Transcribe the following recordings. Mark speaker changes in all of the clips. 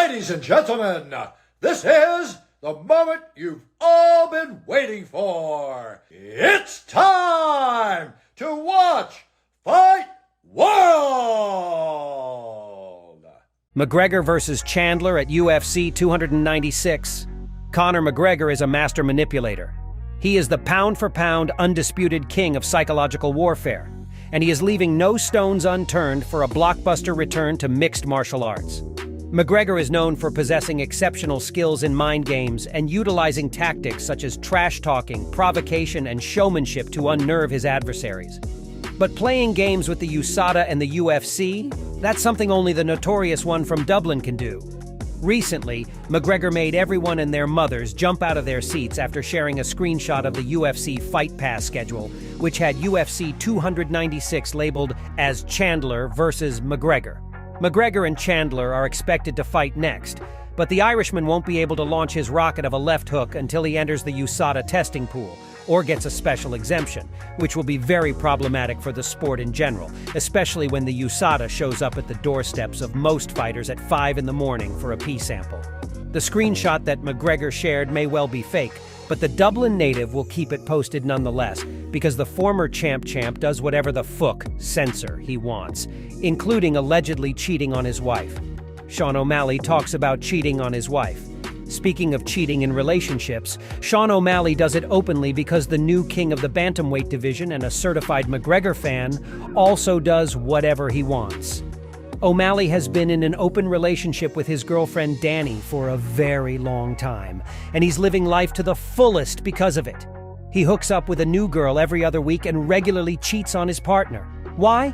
Speaker 1: Ladies and gentlemen, this is the moment you've all been waiting for. It's time to watch Fight World!
Speaker 2: McGregor versus Chandler at UFC 296. Conor McGregor is a master manipulator. He is the pound-for-pound undisputed king of psychological warfare, and he is leaving no stones unturned for a blockbuster return to mixed martial arts. McGregor is known for possessing exceptional skills in mind games and utilizing tactics such as trash-talking, provocation, and showmanship to unnerve his adversaries. But playing games with the USADA and the UFC, that's something only the notorious one from Dublin can do. Recently, McGregor made everyone and their mothers jump out of their seats after sharing a screenshot of the UFC Fight Pass schedule, which had UFC 296 labeled as Chandler versus McGregor. McGregor and Chandler are expected to fight next, but the Irishman won't be able to launch his rocket of a left hook until he enters the USADA testing pool, or gets a special exemption, which will be very problematic for the sport in general, especially when the USADA shows up at the doorsteps of most fighters at 5 in the morning for a pee sample. The screenshot that McGregor shared may well be fake, but the Dublin native will keep it posted nonetheless, because the former champ does whatever the fuck censor he wants, including allegedly cheating on his wife. Sean O'Malley talks about cheating on his wife. Speaking of cheating in relationships, Sean O'Malley does it openly because the new king of the bantamweight division and a certified McGregor fan also does whatever he wants. O'Malley has been in an open relationship with his girlfriend Danny for a very long time, and he's living life to the fullest because of it. He hooks up with a new girl every other week and regularly cheats on his partner. Why?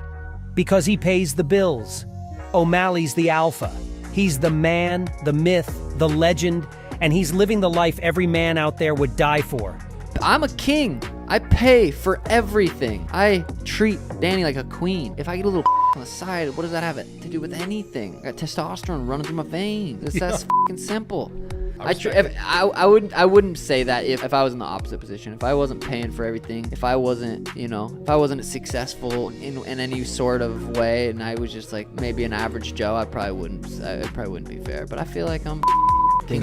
Speaker 2: Because he pays the bills. O'Malley's the alpha. He's the man, the myth, the legend, and he's living the life every man out there would die for.
Speaker 3: I'm a king. I pay for everything. I treat Danny like a queen. If I get a little on the side, what does that have to do with anything? I got testosterone running through my veins. That's fucking simple. I wouldn't say that if I was in the opposite position. If I wasn't paying for everything, if I wasn't successful in any sort of way, and I was just like maybe an average Joe, I probably wouldn't be fair. But I feel like I'm.
Speaker 4: Then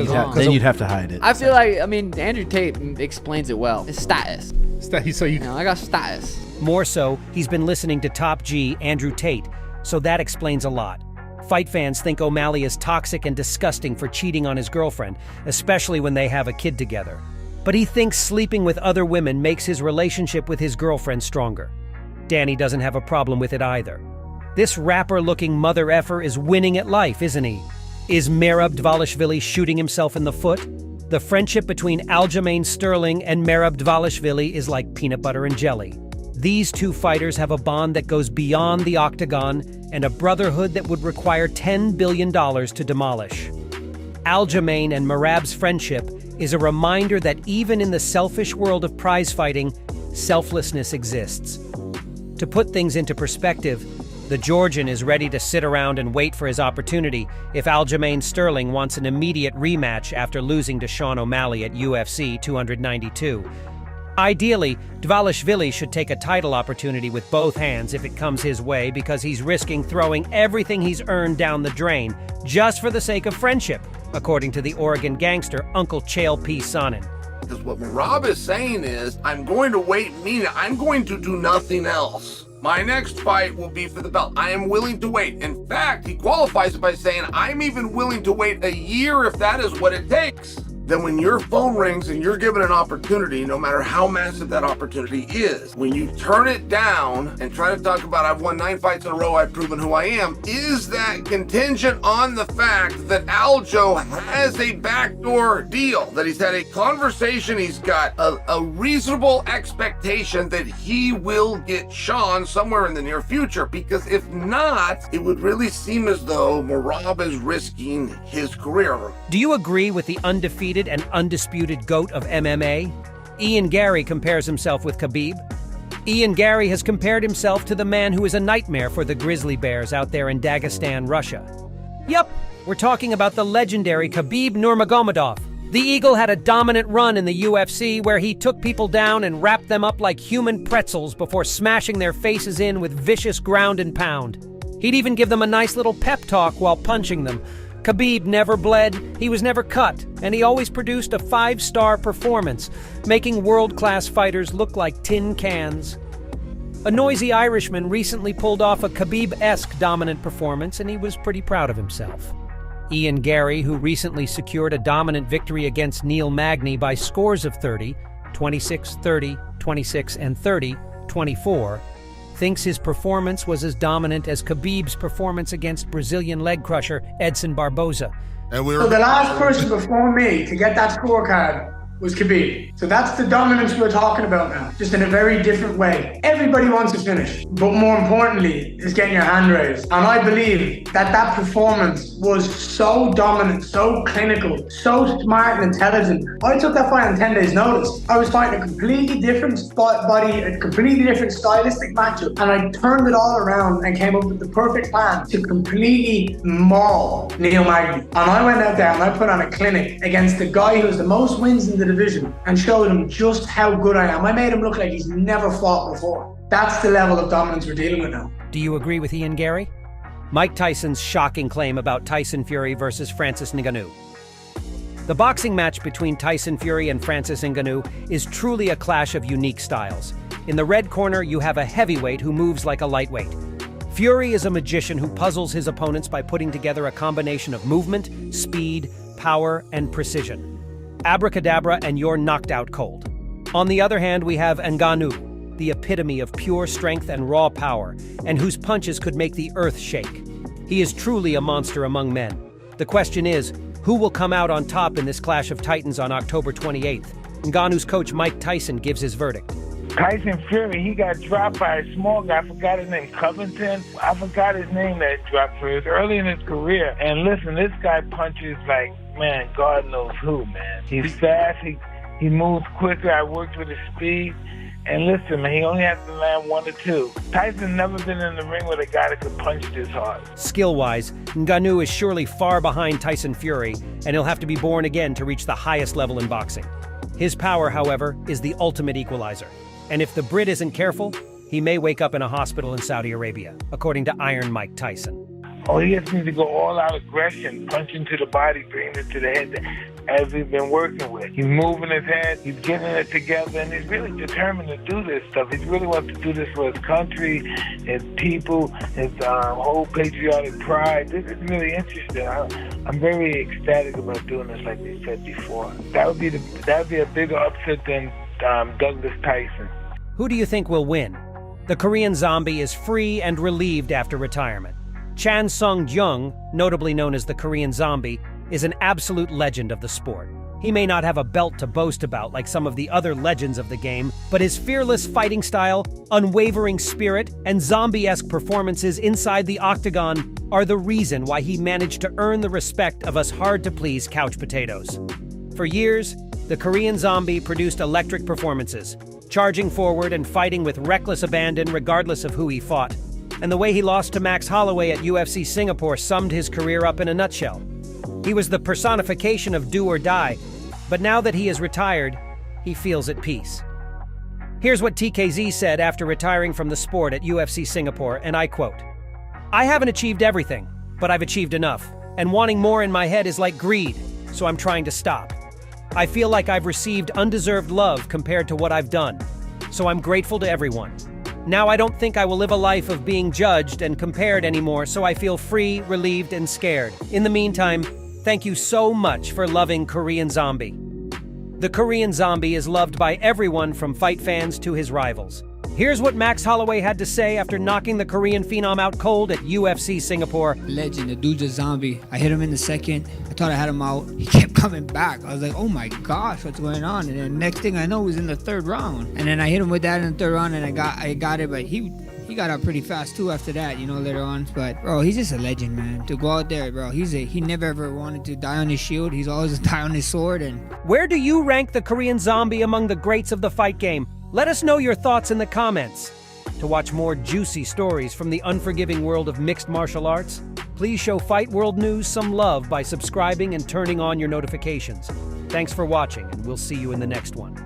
Speaker 4: you'd have to hide it.
Speaker 3: I feel like, Andrew Tate explains it well. It's status. I got status.
Speaker 2: More so, he's been listening to Top G, Andrew Tate, so that explains a lot. Fight fans think O'Malley is toxic and disgusting for cheating on his girlfriend, especially when they have a kid together. But he thinks sleeping with other women makes his relationship with his girlfriend stronger. Danny doesn't have a problem with it either. This rapper-looking mother effer is winning at life, isn't he? Is Merab Dvalishvili shooting himself in the foot? The friendship between Aljamain Sterling and Merab Dvalishvili is like peanut butter and jelly. These two fighters have a bond that goes beyond the octagon and a brotherhood that would require $10 billion to demolish. Aljamain and Merab's friendship is a reminder that even in the selfish world of prize fighting, selflessness exists. To put things into perspective, the Georgian is ready to sit around and wait for his opportunity if Aljamain Sterling wants an immediate rematch after losing to Sean O'Malley at UFC 292. Ideally, Dvalishvili should take a title opportunity with both hands if it comes his way, because he's risking throwing everything he's earned down the drain just for the sake of friendship, according to the Oregon gangster Uncle Chael P. Sonnen.
Speaker 5: Because what Rob is saying is, I'm going to wait, meaning I'm going to do nothing else. My next fight will be for the belt. I am willing to wait. In fact, he qualifies it by saying, I'm even willing to wait a year if that is what it takes. Then when your phone rings and you're given an opportunity, no matter how massive that opportunity is, when you turn it down and try to talk about I've won 9 fights in a row, I've proven who I am, is that contingent on the fact that Aljo has a backdoor deal, that he's had a conversation, he's got a reasonable expectation that he will get Sean somewhere in the near future? Because if not, it would really seem as though Merab is risking his career.
Speaker 2: Do you agree with the undefeated and undisputed GOAT of MMA? Ian Gary compares himself with Khabib. Ian Gary has compared himself to the man who is a nightmare for the grizzly bears out there in Dagestan, Russia. Yup, we're talking about the legendary Khabib Nurmagomedov. The Eagle had a dominant run in the UFC where he took people down and wrapped them up like human pretzels before smashing their faces in with vicious ground and pound. He'd even give them a nice little pep talk while punching them. Khabib never bled, he was never cut, and he always produced a 5-star performance, making world-class fighters look like tin cans. A noisy Irishman recently pulled off a Khabib-esque dominant performance, and he was pretty proud of himself. Ian Gary, who recently secured a dominant victory against Neil Magny by scores of 30, 26-30, 26 and 30, 24, thinks his performance was as dominant as Khabib's performance against Brazilian leg crusher Edson Barboza.
Speaker 6: So the last person before me to get that scorecard was Khabib. So that's the dominance we're talking about now, just in a very different way. Everybody wants to finish, but more importantly is getting your hand raised. And I believe that that performance was so dominant, so clinical, so smart and intelligent. I took that fight on 10 days notice. I was fighting a completely different body, a completely different stylistic matchup, and I turned it all around and came up with the perfect plan to completely maul Neil Magny. And I went out there and I put on a clinic against the guy who has the most wins in the division and showed him just how good I am. I made him look like he's never fought before. That's the level of dominance we're dealing with now.
Speaker 2: Do you agree with Ian Gary? Mike Tyson's shocking claim about Tyson Fury versus Francis Ngannou. The boxing match between Tyson Fury and Francis Ngannou is truly a clash of unique styles. In the red corner, you have a heavyweight who moves like a lightweight. Fury is a magician who puzzles his opponents by putting together a combination of movement, speed, power, and precision. Abracadabra and you're knocked out cold. On the other hand, we have Ngannou, the epitome of pure strength and raw power, and whose punches could make the earth shake. He is truly a monster among men. The question is, who will come out on top in this clash of titans on October 28th? Ngannou's coach Mike Tyson gives his verdict.
Speaker 7: Tyson Fury, he got dropped by a small guy. I forgot his name. Covington? I forgot his name that dropped for us early in his career. And listen, this guy punches like, man, God knows who, man. He's fast. He moves quicker. I worked with his speed. And listen, man, he only has to land 1 or 2. Tyson's never been in the ring with a guy that could punch this hard.
Speaker 2: Skill-wise, Ngannou is surely far behind Tyson Fury, and he'll have to be born again to reach the highest level in boxing. His power, however, is the ultimate equalizer. And if the Brit isn't careful, he may wake up in a hospital in Saudi Arabia, according to Iron Mike Tyson.
Speaker 7: Oh, he just needs to go all out aggression, punching to the body, bringing it to the head, as he's been working with. He's moving his head, he's getting it together, and he's really determined to do this stuff. He really wants to do this for his country, his people, his whole patriotic pride. This is really interesting. I'm very ecstatic about doing this, like they said before. That would be a bigger upset than Douglas Tyson.
Speaker 2: Who do you think will win? The Korean Zombie is free and relieved after retirement. Sung Jung, notably known as the Korean Zombie, is an absolute legend of the sport. He may not have a belt to boast about like some of the other legends of the game, but his fearless fighting style, unwavering spirit, and zombie-esque performances inside the octagon are the reason why he managed to earn the respect of us hard-to-please couch potatoes. For years, the Korean Zombie produced electric performances, charging forward and fighting with reckless abandon regardless of who he fought. And the way he lost to Max Holloway at UFC Singapore summed his career up in a nutshell. He was the personification of do or die, but now that he is retired, he feels at peace. Here's what TKZ said after retiring from the sport at UFC Singapore, and I quote, "I haven't achieved everything, but I've achieved enough, and wanting more in my head is like greed, so I'm trying to stop. I feel like I've received undeserved love compared to what I've done, so I'm grateful to everyone. Now I don't think I will live a life of being judged and compared anymore, so I feel free, relieved, and scared. In the meantime, thank you so much for loving Korean Zombie." The Korean Zombie is loved by everyone from fight fans to his rivals. Here's what Max Holloway had to say after knocking the Korean phenom out cold at UFC Singapore.
Speaker 8: Legend, the dude's a zombie. I hit him in the second. I thought I had him out. He kept coming back. I was like, oh my gosh, what's going on? And then next thing I know, he was in the third round. And then I hit him with that in the third round, and I got it, but he got out pretty fast too after that, later on. But bro, he's just a legend, man. To go out there, bro, he never ever wanted to die on his shield. He's always die on his sword. And
Speaker 2: where do you rank the Korean Zombie among the greats of the fight game? Let us know your thoughts in the comments. To watch more juicy stories from the unforgiving world of mixed martial arts, please show Fight World News some love by subscribing and turning on your notifications. Thanks for watching, and we'll see you in the next one.